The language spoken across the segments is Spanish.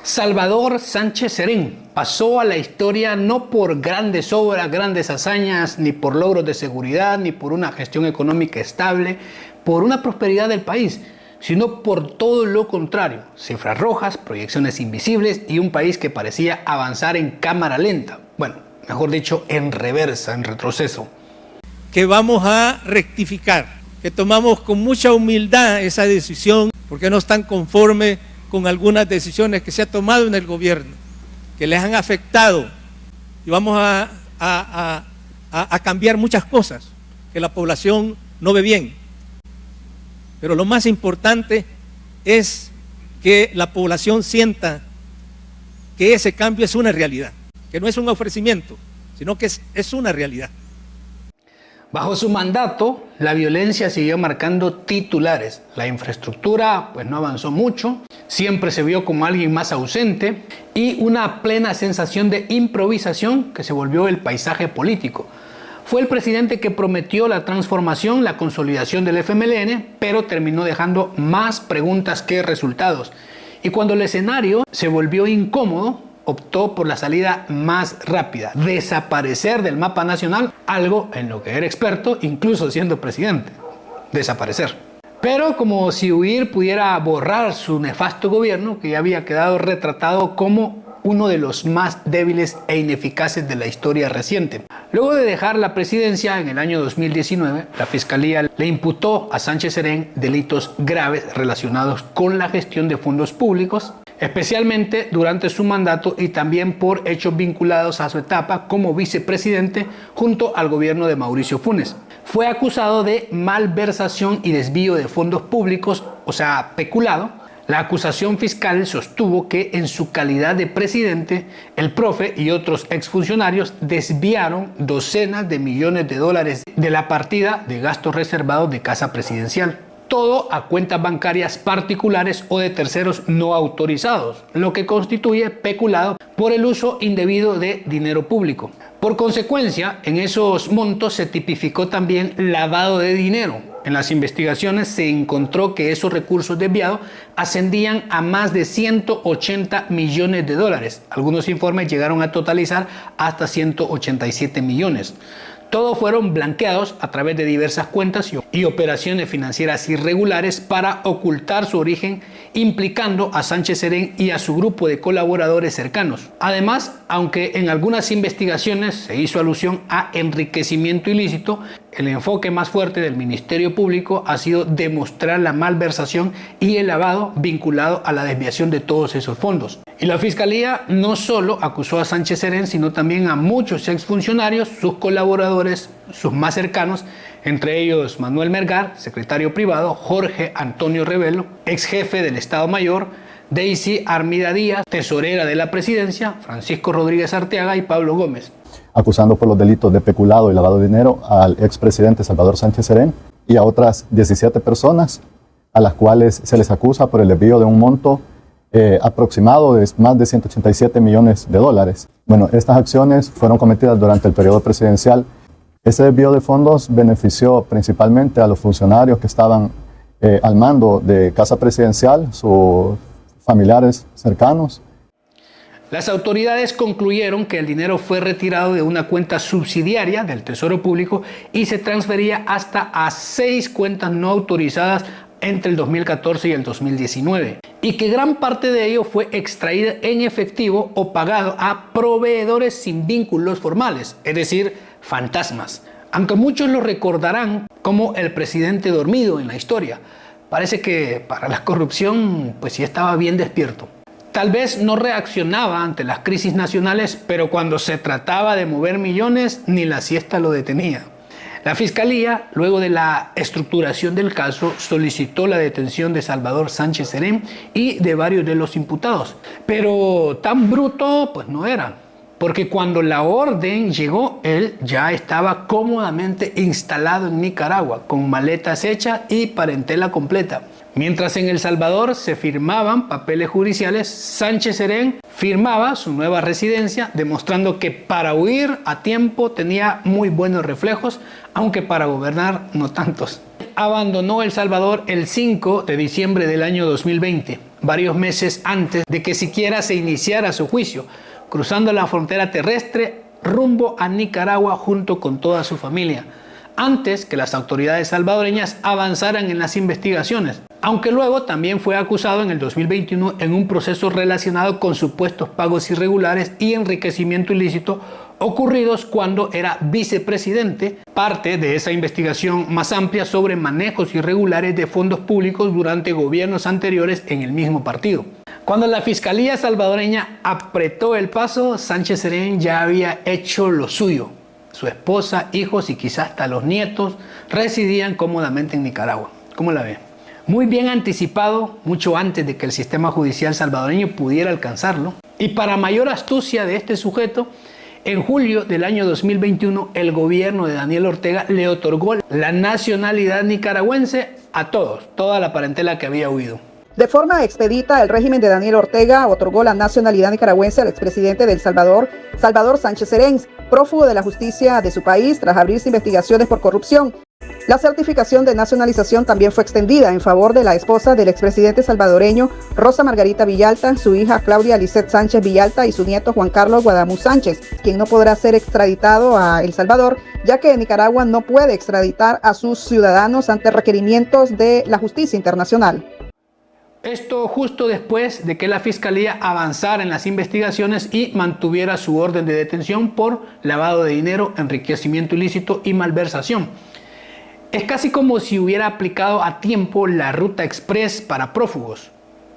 Salvador Sánchez Serén pasó a la historia no por grandes obras, grandes hazañas, ni por logros de seguridad, ni por una gestión económica estable, por una prosperidad del país, sino por todo lo contrario: cifras rojas, proyecciones invisibles y un país que parecía avanzar en cámara lenta. Bueno, mejor dicho, en reversa, en retroceso. Que vamos a rectificar, que tomamos con mucha humildad esa decisión, porque no están conformes con algunas decisiones que se ha tomado en el gobierno, que les han afectado, y vamos a cambiar muchas cosas que la población no ve bien. Pero lo más importante es que la población sienta que ese cambio es una realidad, que no es un ofrecimiento, sino que es una realidad. Bajo su mandato, la violencia siguió marcando titulares. La infraestructura pues no avanzó mucho, siempre se vio como alguien más ausente y una plena sensación de improvisación que se volvió el paisaje político. Fue el presidente que prometió la transformación, la consolidación del FMLN, pero terminó dejando más preguntas que resultados. Y cuando el escenario se volvió incómodo, optó por la salida más rápida: desaparecer del mapa nacional, algo en lo que era experto incluso siendo presidente. Desaparecer. Pero como si huir pudiera borrar su nefasto gobierno, que ya había quedado retratado como uno de los más débiles e ineficaces de la historia reciente. Luego de dejar la presidencia en el año 2019, la Fiscalía le imputó a Sánchez Serén delitos graves relacionados con la gestión de fondos públicos, especialmente durante su mandato, y también por hechos vinculados a su etapa como vicepresidente junto al gobierno de Mauricio Funes. Fue acusado de malversación y desvío de fondos públicos, o sea, peculado. La acusación fiscal sostuvo que en su calidad de presidente, el profe y otros exfuncionarios desviaron docenas de millones de dólares de la partida de gastos reservados de Casa Presidencial. Todo a cuentas bancarias particulares o de terceros no autorizados, lo que constituye peculado por el uso indebido de dinero público. Por consecuencia, en esos montos se tipificó también lavado de dinero. En las investigaciones se encontró que esos recursos desviados ascendían a más de 180 millones de dólares. Algunos informes llegaron a totalizar hasta 187 millones. Todos fueron blanqueados a través de diversas cuentas y operaciones financieras irregulares para ocultar su origen, implicando a Sánchez Serén y a su grupo de colaboradores cercanos. Además, aunque en algunas investigaciones se hizo alusión a enriquecimiento ilícito, el enfoque más fuerte del Ministerio Público ha sido demostrar la malversación y el lavado vinculado a la desviación de todos esos fondos. Y la Fiscalía no solo acusó a Sánchez Serén, sino también a muchos exfuncionarios, sus colaboradores, sus más cercanos, entre ellos Manuel Melgar, secretario privado, Jorge Antonio Rebelo, ex jefe del Estado Mayor, Daisy Armida Díaz, tesorera de la presidencia, Francisco Rodríguez Arteaga y Pablo Gómez. Acusando por los delitos de peculado y lavado de dinero al expresidente Salvador Sánchez Serén y a otras 17 personas a las cuales se les acusa por el desvío de un monto aproximado de más de 187 millones de dólares. Bueno, estas acciones fueron cometidas durante el periodo presidencial. Ese desvío de fondos benefició principalmente a los funcionarios que estaban al mando de Casa Presidencial, sus familiares cercanos. Las autoridades concluyeron que el dinero fue retirado de una cuenta subsidiaria del Tesoro Público y se transfería hasta a 6 cuentas no autorizadas entre el 2014 y el 2019, y que gran parte de ello fue extraída en efectivo o pagado a proveedores sin vínculos formales, es decir, fantasmas. Aunque muchos lo recordarán como el presidente dormido en la historia, parece que para la corrupción pues sí estaba bien despierto. Tal vez no reaccionaba ante las crisis nacionales, pero cuando se trataba de mover millones, ni la siesta lo detenía. La Fiscalía, luego de la estructuración del caso, solicitó la detención de Salvador Sánchez Serén y de varios de los imputados. Pero tan bruto pues no era, porque cuando la orden llegó, él ya estaba cómodamente instalado en Nicaragua, con maletas hechas y parentela completa. Mientras en El Salvador se firmaban papeles judiciales, Sánchez Serén firmaba su nueva residencia, demostrando que para huir a tiempo tenía muy buenos reflejos, aunque para gobernar no tantos. abandonó El Salvador el 5 de diciembre del año 2020, varios meses antes de que siquiera se iniciara su juicio, cruzando la frontera terrestre rumbo a Nicaragua junto con toda su familia, antes que las autoridades salvadoreñas avanzaran en las investigaciones, aunque luego también fue acusado en el 2021 en un proceso relacionado con supuestos pagos irregulares y enriquecimiento ilícito ocurridos cuando era vicepresidente, parte de esa investigación más amplia sobre manejos irregulares de fondos públicos durante gobiernos anteriores en el mismo partido. Cuando la Fiscalía salvadoreña apretó el paso, Sánchez Serén ya había hecho lo suyo. Su esposa, hijos y quizás hasta los nietos residían cómodamente en Nicaragua. ¿Cómo la ve? Muy bien anticipado, mucho antes de que el sistema judicial salvadoreño pudiera alcanzarlo. Y para mayor astucia de este sujeto, en julio del año 2021, el gobierno de Daniel Ortega le otorgó la nacionalidad nicaragüense a todos, toda la parentela que había huido. De forma expedita, el régimen de Daniel Ortega otorgó la nacionalidad nicaragüense al expresidente de El Salvador, Salvador Sánchez Serén, prófugo de la justicia de su país tras abrirse investigaciones por corrupción. La certificación de nacionalización también fue extendida en favor de la esposa del expresidente salvadoreño, Rosa Margarita Villalta, su hija Claudia Lisset Sánchez Villalta y su nieto Juan Carlos Guadamuz Sánchez, quien no podrá ser extraditado a El Salvador, ya que Nicaragua no puede extraditar a sus ciudadanos ante requerimientos de la justicia internacional. Esto justo después de que la Fiscalía avanzara en las investigaciones y mantuviera su orden de detención por lavado de dinero, enriquecimiento ilícito y malversación. Es casi como si hubiera aplicado a tiempo la ruta express para prófugos.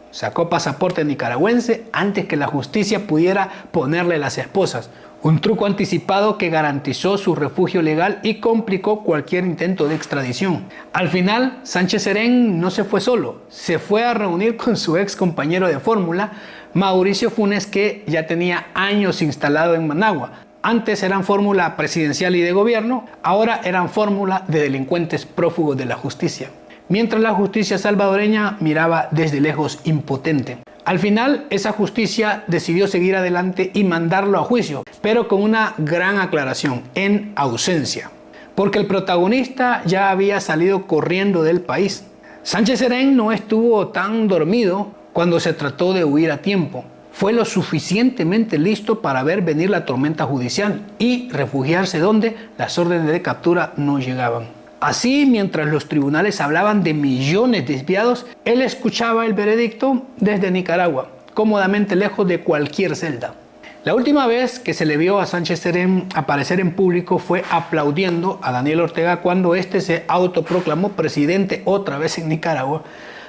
Sacó pasaporte nicaragüense antes que la justicia pudiera ponerle las esposas. Un truco anticipado que garantizó su refugio legal y complicó cualquier intento de extradición. Al final, Sánchez Serén no se fue solo, se fue a reunir con su ex compañero de fórmula, Mauricio Funes, que ya tenía años instalado en Managua. Antes eran fórmula presidencial y de gobierno, ahora eran fórmula de delincuentes prófugos de la justicia. Mientras la justicia salvadoreña miraba desde lejos impotente. Al final, esa justicia decidió seguir adelante y mandarlo a juicio, pero con una gran aclaración: en ausencia, porque el protagonista ya había salido corriendo del país. Sánchez Serén no estuvo tan dormido cuando se trató de huir a tiempo. Fue lo suficientemente listo para ver venir la tormenta judicial y refugiarse donde las órdenes de captura no llegaban. Así, mientras los tribunales hablaban de millones desviados, él escuchaba el veredicto desde Nicaragua, cómodamente lejos de cualquier celda. La última vez que se le vio a Sánchez Serén aparecer en público fue aplaudiendo a Daniel Ortega cuando este se autoproclamó presidente otra vez en Nicaragua.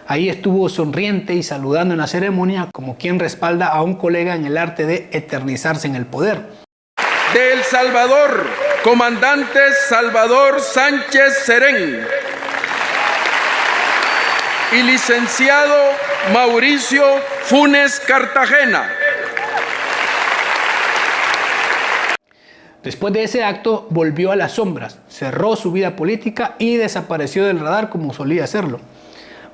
Ahí estuvo sonriente y saludando en la ceremonia como quien respalda a un colega en el arte de eternizarse en el poder. De El Salvador, comandante Salvador Sánchez Serén y licenciado Mauricio Funes Cartagena. Después de ese acto volvió a las sombras, cerró su vida política y desapareció del radar como solía hacerlo.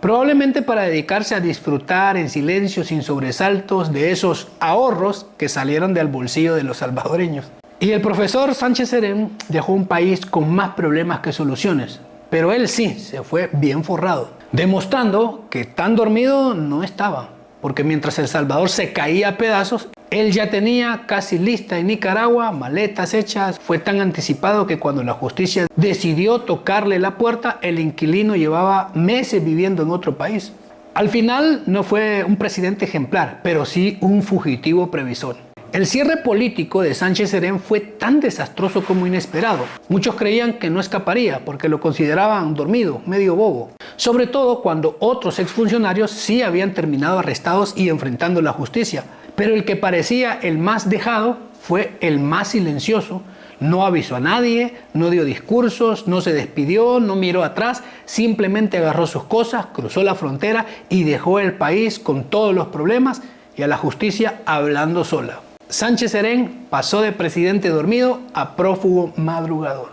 Probablemente para dedicarse a disfrutar en silencio, sin sobresaltos, de esos ahorros que salieron del bolsillo de los salvadoreños. Y el profesor Sánchez Serén dejó un país con más problemas que soluciones, pero él sí se fue bien forrado, demostrando que tan dormido no estaba, porque mientras El Salvador se caía a pedazos, él ya tenía casi lista en Nicaragua, maletas hechas. Fue tan anticipado que cuando la justicia decidió tocarle la puerta, el inquilino llevaba meses viviendo en otro país. Al final no fue un presidente ejemplar, pero sí un fugitivo previsor. El cierre político de Sánchez Serén fue tan desastroso como inesperado. Muchos creían que no escaparía porque lo consideraban dormido, medio bobo. Sobre todo cuando otros exfuncionarios sí habían terminado arrestados y enfrentando la justicia. Pero el que parecía el más dejado fue el más silencioso. No avisó a nadie, no dio discursos, no se despidió, no miró atrás, simplemente agarró sus cosas, cruzó la frontera y dejó el país con todos los problemas y a la justicia hablando sola. Sánchez Serén pasó de presidente dormido a prófugo madrugador.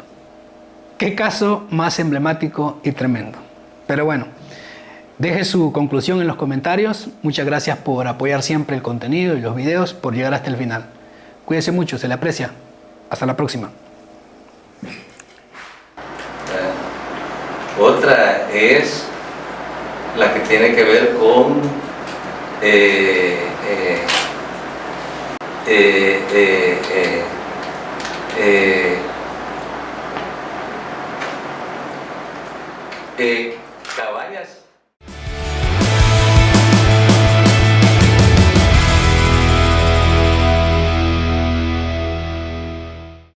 Qué caso más emblemático y tremendo. Pero bueno, deje su conclusión en los comentarios. Muchas gracias por apoyar siempre el contenido y los videos, por llegar hasta el final. Cuídese mucho, se le aprecia. Hasta la próxima. Otra es la que tiene que ver con cabañas